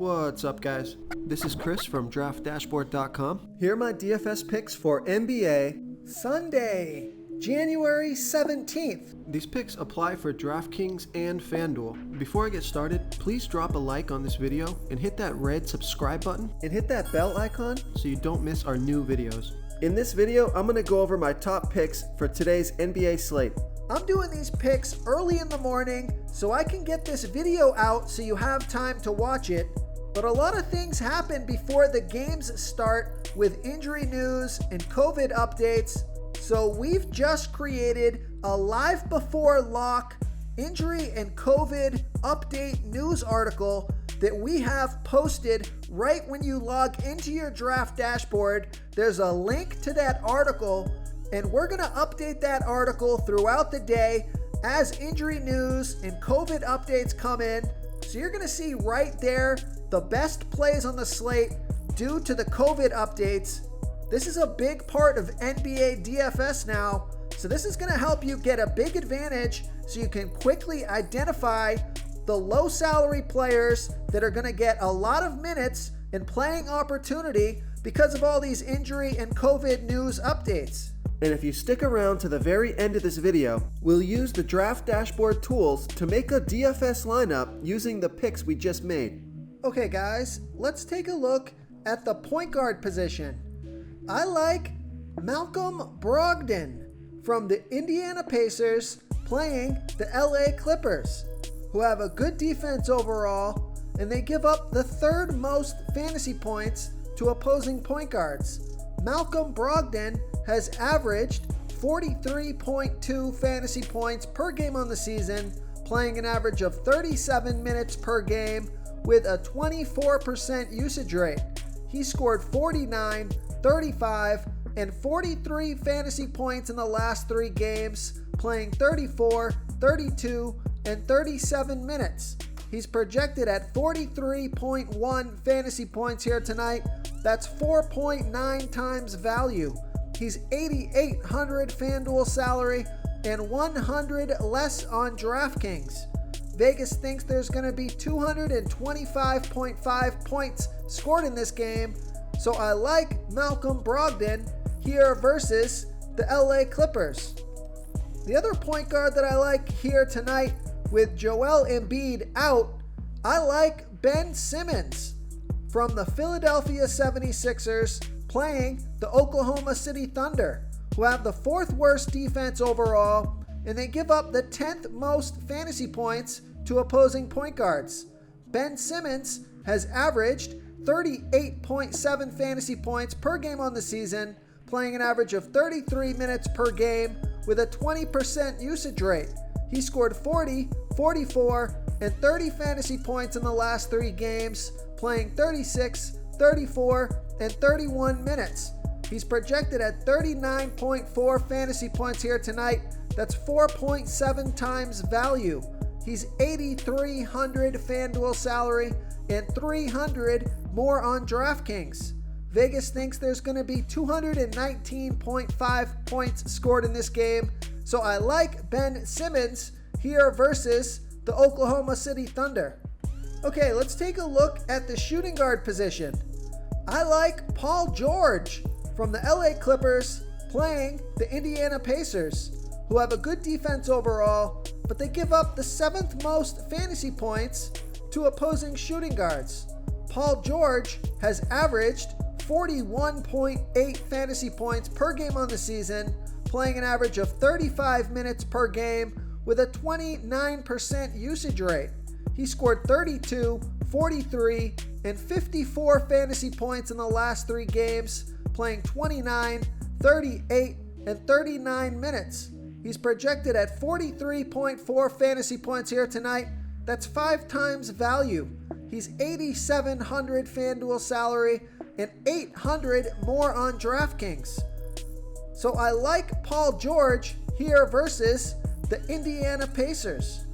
What's up, guys? This is Chris from DraftDashboard.com. Here are my DFS picks for NBA Sunday, January 17th. These picks apply for DraftKings and FanDuel. Before I get started, please drop a like on this video and hit that red subscribe button and hit that bell icon so you don't miss our new videos. In this video, I'm going to go over my top picks for today's NBA slate. I'm doing these picks early in the morning so I can get this video out so you have time to watch it. But a lot of things happen before the games start with injury news and COVID updates. So we've just created a live before lock injury and COVID update news article that we have posted right when you log into your draft dashboard. There's a link to that article, and we're going to update that article throughout the day as injury news and COVID updates come in. So you're going to see right there the best plays on the slate due to the COVID updates. This is a big part of NBA DFS now, so this is going to help you get a big advantage so you can quickly identify the low salary players that are going to get a lot of minutes and playing opportunity because of all these injury and COVID news updates. And if you stick around to the very end of this video, we'll use the draft dashboard tools to make a DFS lineup using the picks we just made. Okay guys, let's take a look at the point guard position. I like Malcolm Brogdon from the Indiana Pacers playing the LA Clippers, who have a good defense overall, and they give up the third most fantasy points to opposing point guards. Malcolm Brogdon has averaged 43.2 fantasy points per game on the season, playing an average of 37 minutes per game with a 24% usage rate. He scored 49, 35, and 43 fantasy points in the last 3 games, playing 34, 32, and 37 minutes. He's projected at 43.1 fantasy points here tonight. That's 4.9 times value. He's 8,800 FanDuel salary and 100 less on DraftKings. Vegas thinks there's going to be 225.5 points scored in this game, so I like Malcolm Brogdon here versus the LA Clippers. The other point guard that I like here tonight with Joel Embiid out, I like Ben Simmons from the Philadelphia 76ers playing the Oklahoma City Thunder, who have the 4th worst defense overall, and they give up the 10th most fantasy points to opposing point guards. Ben Simmons has averaged 38.7 fantasy points per game on the season, playing an average of 33 minutes per game with a 20% usage rate. He scored 40, 44, and 30 fantasy points in the last 3 games, playing 36, 34, and 31 minutes. He's projected at 39.4 fantasy points here tonight. That's 4.7 times value. He's 8,300 FanDuel salary and 300 more on DraftKings. Vegas thinks there's going to be 219.5 points scored in this game, so I like Ben Simmons here versus the Oklahoma City Thunder. Okay, let's take a look at the shooting guard position. I like Paul George from the LA Clippers playing the Indiana Pacers, who have a good defense overall, but they give up the 7th most fantasy points to opposing shooting guards. Paul George has averaged 41.8 fantasy points per game on the season, playing an average of 35 minutes per game with a 29% usage rate. He scored 32, 43, and 54 fantasy points in the last 3 games, playing 29, 38, and 39 minutes. He's projected at 43.4 fantasy points here tonight. That's 5 times value. He's 8,700 FanDuel salary and 800 more on DraftKings. So I like Paul George here versus the Indiana Pacers.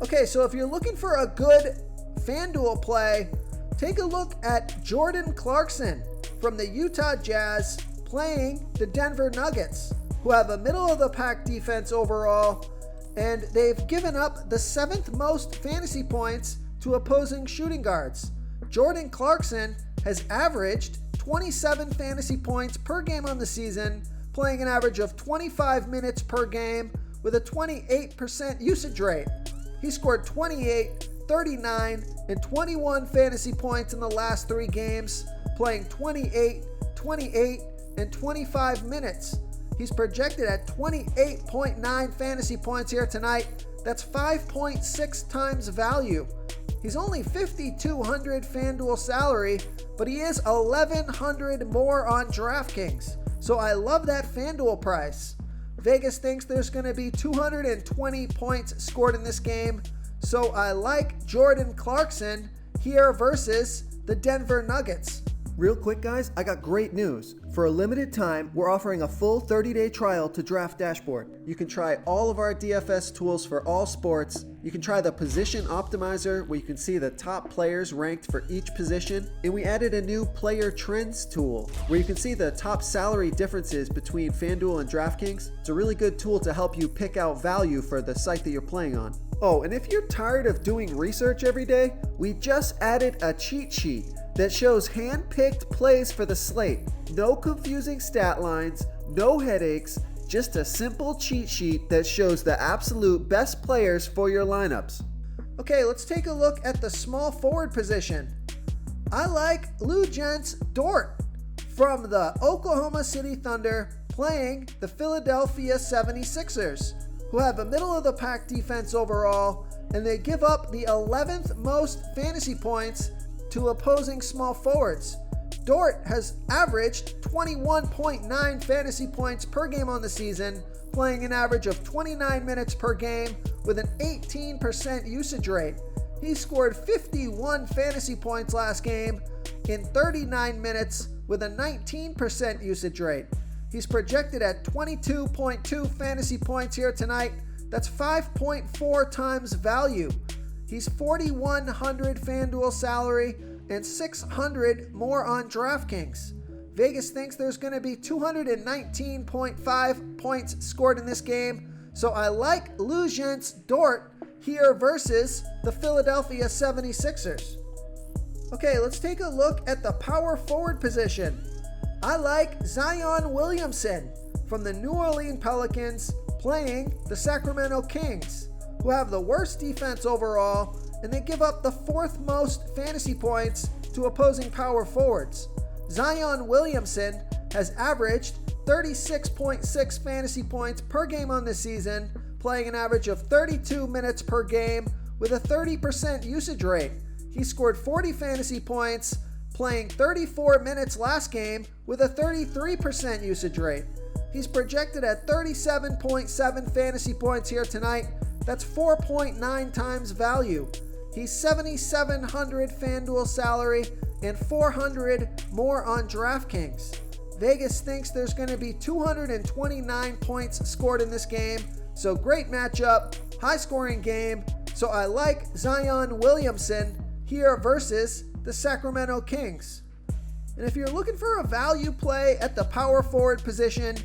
Okay, so if you're looking for a good FanDuel play, take a look at Jordan Clarkson from the Utah Jazz playing the Denver Nuggets, who have a middle-of-the-pack defense overall, and they've given up the 7th most fantasy points to opposing shooting guards. Jordan Clarkson has averaged 27 fantasy points per game on the season, playing an average of 25 minutes per game with a 28% usage rate. He scored 28, 39, and 21 fantasy points in the last 3 games, playing 28, 28, and 25 minutes. He's projected at 28.9 fantasy points here tonight. That's 5.6 times value. He's only $5,200 FanDuel salary, but he is $1,100 more on DraftKings. So I love that FanDuel price. Vegas thinks there's going to be 220 points scored in this game, so I like Jordan Clarkson here versus the Denver Nuggets. Real quick, guys, I got great news. For a limited time, we're offering a full 30-day trial to Draft Dashboard. You can try all of our DFS tools for all sports. You can try the Position Optimizer, where you can see the top players ranked for each position. And we added a new Player Trends tool, where you can see the top salary differences between FanDuel and DraftKings. It's a really good tool to help you pick out value for the site that you're playing on. Oh, and if you're tired of doing research every day, we just added a cheat sheet that shows hand-picked plays for the slate. No confusing stat lines, no headaches, just a simple cheat sheet that shows the absolute best players for your lineups. Okay, let's take a look at the small forward position. I like Luguentz Dort from the Oklahoma City Thunder playing the Philadelphia 76ers, who have a middle-of-the-pack defense overall, and they give up the 11th most fantasy points to opposing small forwards. Dort has averaged 21.9 fantasy points per game on the season, playing an average of 29 minutes per game with an 18% usage rate. He scored 51 fantasy points last game in 39 minutes with a 19% usage rate. He's projected at 22.2 fantasy points here tonight. That's 5.4 times value. He's $4,100 FanDuel salary and $600 more on DraftKings. Vegas thinks there's going to be 219.5 points scored in this game, so I like Luguentz Dort here versus the Philadelphia 76ers. Okay, let's take a look at the power forward position. I like Zion Williamson from the New Orleans Pelicans playing the Sacramento Kings, who have the worst defense overall, and they give up the 4th most fantasy points to opposing power forwards. Zion Williamson has averaged 36.6 fantasy points per game on this season, playing an average of 32 minutes per game with a 30% usage rate. He scored 40 fantasy points, playing 34 minutes last game with a 33% usage rate. He's projected at 37.7 fantasy points here tonight. That's 4.9 times value. He's $7,700 FanDuel salary and $400 more on DraftKings. Vegas thinks there's going to be 229 points scored in this game, so great matchup, high scoring game. So I like Zion Williamson here versus the Sacramento Kings. And if you're looking for a value play at the power forward position,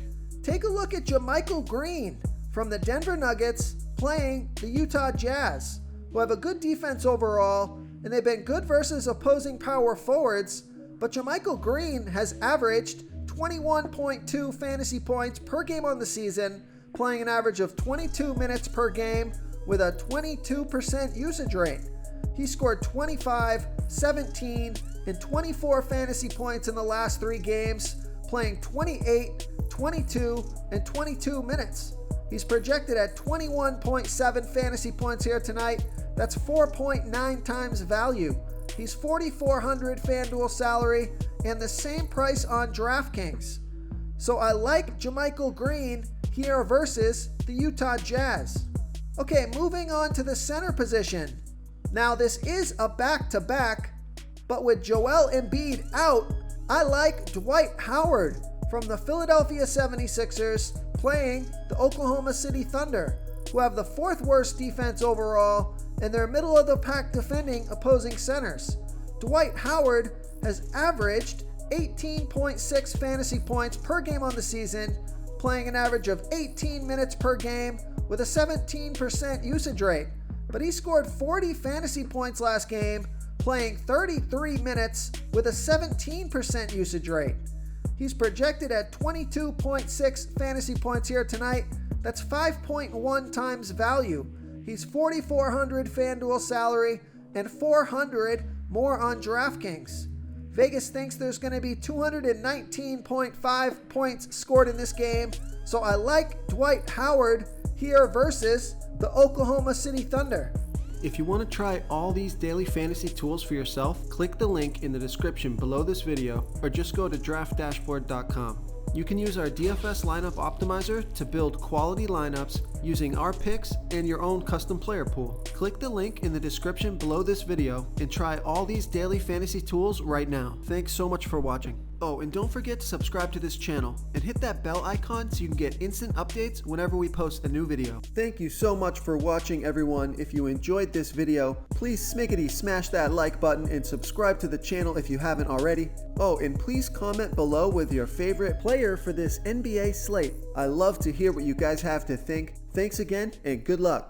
take a look at JaMychal Green from the Denver Nuggets playing the Utah Jazz, who have a good defense overall, and they've been good versus opposing power forwards, but JaMychal Green has averaged 21.2 fantasy points per game on the season, playing an average of 22 minutes per game with a 22% usage rate. He scored 25, 17, and 24 fantasy points in the last 3 games, playing 28, 22, and 22 minutes. He's projected at 21.7 fantasy points here tonight. That's 4.9 times value. He's $4,400 FanDuel salary and the same price on DraftKings. So I like JaMychal Green here versus the Utah Jazz. Okay, moving on to the center position. Now this is a back-to-back, but with Joel Embiid out, I like Dwight Howard from the Philadelphia 76ers playing the Oklahoma City Thunder, who have the 4th worst defense overall, and they're middle of the pack defending opposing centers. Dwight Howard has averaged 18.6 fantasy points per game on the season, playing an average of 18 minutes per game with a 17% usage rate. But he scored 40 fantasy points last game, playing 33 minutes with a 17% usage rate. He's projected at 22.6 fantasy points here tonight. That's 5.1 times value. He's 4,400 FanDuel salary and 400 more on DraftKings. Vegas thinks there's going to be 219.5 points scored in this game, so I like Dwight Howard here versus the Oklahoma City Thunder. If you want to try all these daily fantasy tools for yourself, click the link in the description below this video or just go to draftdashboard.com. You can use our DFS lineup optimizer to build quality lineups using our picks and your own custom player pool. Click the link in the description below this video and try all these daily fantasy tools right now. Thanks so much for watching. Oh, and don't forget to subscribe to this channel and hit that bell icon so you can get instant updates whenever we post a new video. Thank you so much for watching, everyone. If you enjoyed this video, please smash that like button and subscribe to the channel if you haven't already. Oh, and please comment below with your favorite player for this NBA slate. I love to hear what you guys have to think. Thanks again and good luck.